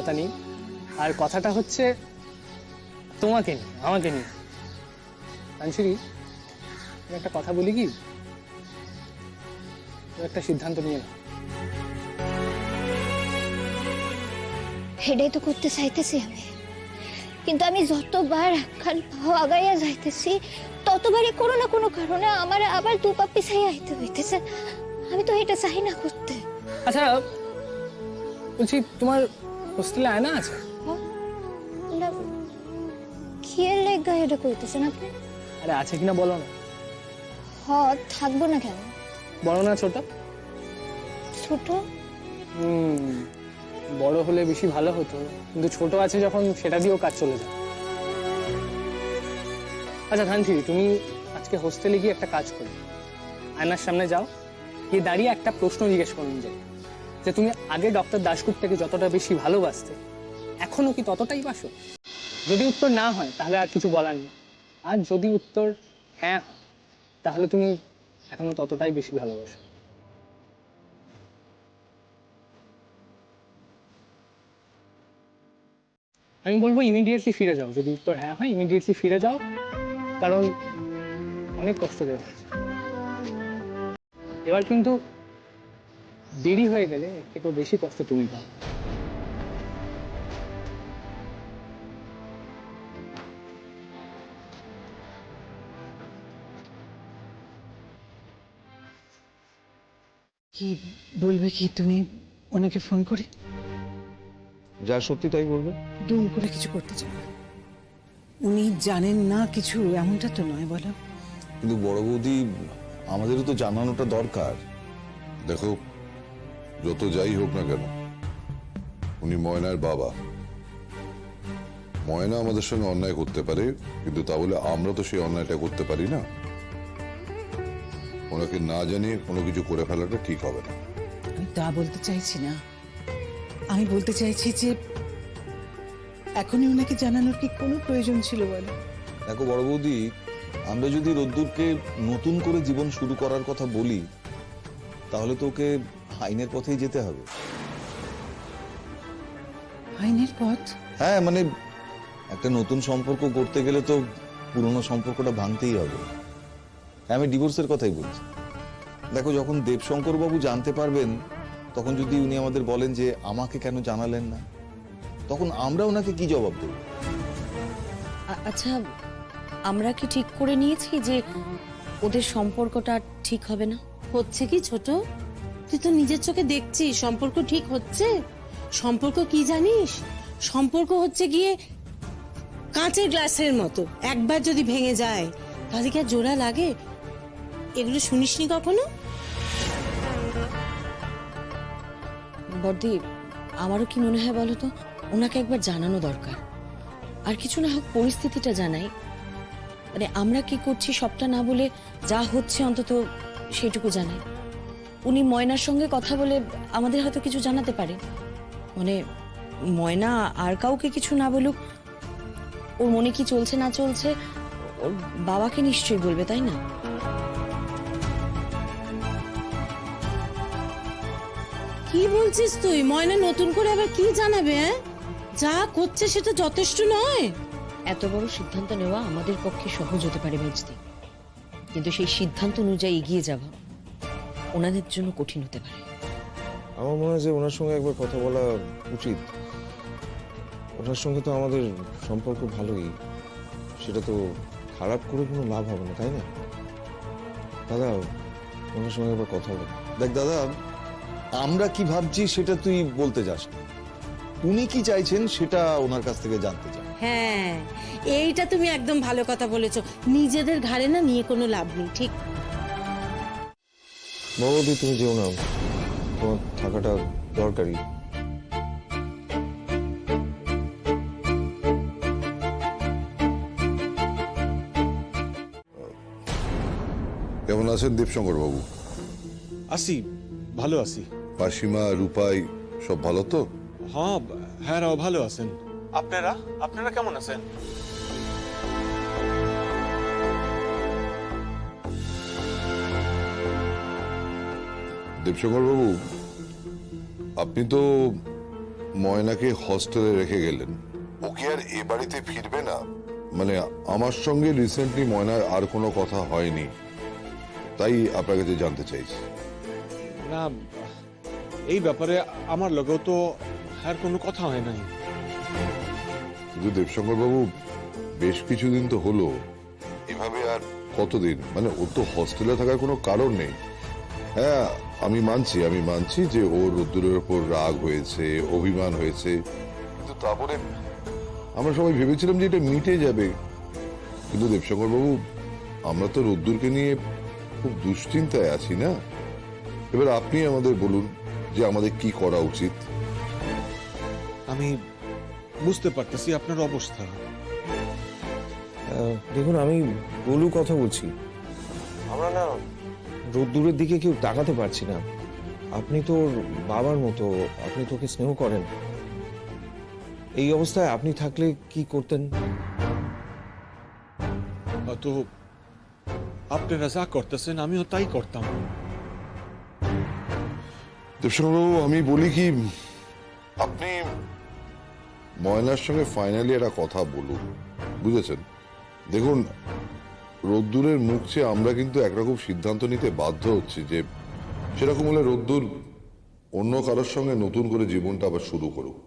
কথা নেই, আর কথাটা হচ্ছে তোমাকে নিয়ে, আমাকে নিয়ে। আনসুরি, আমি একটা কথা বলি কি, একটা সিদ্ধান্ত নিয়ে নাও। এটাই তো করতে চাইতেছি আমি, কিন্তু আমি যতবার একখান পাও আগাইয়া যাইতেছি ততবারই কোনো না কোনো কারণে আমার আবার দু পা পিছাই আইতে হইতেছে। আমি তো এটা চাই না করতে। আচ্ছা বলছি, তোমার হোস্টেলে আয়না আছে? কি এর লেগা এটা কইতেছেন আপনি? আরে আছে কিনা বলো না। হ, থাকবো না কেন? বড় না ছোট? ছোট? বড় হলে বেশি ভালো হতো, কিন্তু ছোট আছে যখন সেটা দিয়েও কাজ চলে যায়। আচ্ছা ধানসি, তুমি আজকে হোস্টেলে গিয়ে একটা কাজ করো, আয়নার সামনে যাও, গিয়ে দাঁড়িয়ে একটা প্রশ্ন জিজ্ঞেস করো নিজেকে, যে তুমি আগে ডক্টর দাশগুপ্তকে যতটা বেশি ভালোবাসতে এখনো কি ততটাই বাসো? যদি উত্তর না হয় তাহলে আর কিছু বলার নেই, আর যদি উত্তর হ্যাঁ হয় তাহলে তুমি এখনো ততটাই বেশি ভালোবাসো। আমি বলবো ইমিডিয়েটলি ফিরে যাও। যদি উত্তর হ্যাঁ হয় ইমিডিয়েটলি ফিরে যাও, কারণ অনেক কষ্ট দেওয়া হয়েছে। এবার কিন্তু দেরি হয়ে গেলে একটু বেশি কষ্ট তুমি পাও। কি বলবে? কি তুমি ওনাকে ফোন করে? যা সত্যি তাই বলবে। দুম করে কিছু করতে চাও না। উনি জানেন না কিছু, এমনটা তো নয়, বলো। কিন্তু বড় বৌদি, আমাদেরও তো জানানোটা দরকার। দেখো, যত যাই হোক না কেন, উনি ময়নার বাবা। ময়না আমাদের সঙ্গে অন্যায় করতে পারে, কিন্তু তা বলে আমরা তো সেই অন্যায়টা করতে পারি না। ওনাকে না জানিয়ে কোনো কিছু করে ফেলাটা ঠিক হবে না। আমি তা বলতে চাইছি না, আমি বলতে চাইছি যে এখনই ওনাকে জানানোর কি কোনো প্রয়োজন ছিল, বলো? দেখো বড় বৌদি, আমরা যদি রোদ্দুরকে নতুন করে জীবন শুরু করার কথা বলি, তাহলে তো ওকে আইনের পথেই যেতে হবে। আইনের পথ? হ্যাঁ, মানে একটা নতুন সম্পর্ক করতে গেলে তো পুরনো সম্পর্কটা ভাঙতেই হবে। আমি ডিভোর্সের কথাই বলছি। দেখো, যখন দেবশঙ্কর বাবু জানতে পারবেন, তখন যদি উনি আমাদের বলেন যে আমাকে কেন জানালেন না, তখন আমরা ওনাকে কি জবাব দেব? আচ্ছা, আমরা কি ঠিক করে নিয়েছি যে ওদের সম্পর্কটা ঠিক হবে না? হচ্ছে কি ছোট, তুই তো নিজের চোখে দেখছিস সম্পর্ক ঠিক হচ্ছে। সম্পর্ক কি জানিস? সম্পর্ক হচ্ছে গিয়ে কাঁচের গ্লাসের মতো, একবার যদি ভেঙে যায় তাহলে কি আর জোড়া লাগে? এগুলো শুনিসনি কখনো? বড়দি, আমারও কি মনে হয় বলো তো, ওনাকে একবার জানানো দরকার। আর কিছু না হোক পরিস্থিতিটা জানাই, মানে আমরা কি করছি সবটা না বলে যা হচ্ছে অন্তত সেটুকু জানাই। উনি ময়নার সঙ্গে কথা বলে আমাদের হয়তো কিছু জানাতে পারে। মানে ময়না আর কাউকে কিছু না বলুক, ওর মনে কি চলছে না চলছে ওর বাবাকে নিশ্চয়ই বলবে, তাই না? কি বলছিস তুই? ময়না নতুন করে আবার কি জানাবে? যা করছে সেটা যথেষ্ট নয়? এত বড় সিদ্ধান্ত নেওয়া আমাদের পক্ষে সহজ হতে পারে মেজদি, কিন্তু সেই সিদ্ধান্ত অনুযায়ী এগিয়ে যাওয়া ওনাদের জন্য কঠিন হতে পারে। আমার মনে হয় যে ওনার সঙ্গে একবার কথা বলা উচিত। ওনার সঙ্গে তো আমাদের সম্পর্ক ভালোই, সেটা তো খারাপ করে কোনো লাভ হবে না, তাই না দাদা? ওনার সঙ্গে একবার কথা বল। দেখ দাদা, আমরা কি ভাবছি সেটা তুই বলতে যাস না। উনি কি চাইছেন সেটা ওনার কাছ থেকে জানতে চান। হ্যাঁ, এইটা তুমি একদম ভালো কথা বলেছো। নিজেদের ঘাড়ে না নিয়ে কোনো লাভ নেই, ঠিক? বৌদি, তুমি যেও না, তোমার থাকাটা দরকারি। কেমন আছেন দেবশঙ্কর বাবু? আসি, ভালো আছি। মাসিমা, রূপাই সব ভালো তো? হ্যাঁ, হ্যাঁ রাও ভালো আছেন। আপনারা আপনারা কেমন আছেন? দেবশঙ্কর বাবু, আপনি তো ময়নাকে হস্টেলে রেখে গেলেন, ও কি আর এ বাড়িতে ফিরবে না? মানে আমার সঙ্গে রিসেন্টলি ময়নার আর কোনো কথা হয়নি, তাই আপনার কাছে জানতে চাইছি। না, এই ব্যাপারে আমার লগেও তো আর কোনো কথা হয় নাই। কিন্তু দেবশঙ্কর বাবু, বেশ কিছুদিন তো হলো, এভাবে আর কতদিন? মানে ও তো হস্টেলে থাকার কোনো কারণ নেই। হ্যাঁ, আমি মানছি যে ওর রোদ্দুরের ওপর রাগ হয়েছে, অভিমান হয়েছে, কিন্তু তারপরে আমরা সবাই ভেবেছিলাম যে এটা মিটে যাবে। কিন্তু দেবশঙ্কর বাবু, আমরা তো রোদ্দুরকে নিয়ে খুব দুশ্চিন্তায় আছি না? এবার আপনি আমাদের বলুন যে আমাদের কি করা উচিত। আমি বুঝতে পারতেছি আপনার অবস্থা। দেখুন, আমি গোলু কথা বলছি। আমরা না রোদ্দুরের দিকে কেউ তাকাতে পারছি না। আপনি তো ওর বাবার মতো, আপনি তোকে স্নেহ করেন। এই অবস্থায় আপনি থাকলে কি করতেন? তো আপনারা যা করতেছেন আমিও তাই করতাম। দেবশঙ্কর বাবু, আমি বলি কি, আপনি ময়নার সঙ্গে ফাইনালি একটা কথা বলুন, বুঝেছেন? দেখুন, রোদ্দুরের মুখ চেয়ে আমরা কিন্তু একরকম সিদ্ধান্ত নিতে বাধ্য হচ্ছি যে সেরকম হলে রোদ্দুর অন্য কারোর সঙ্গে নতুন করে জীবনটা আবার শুরু করুক।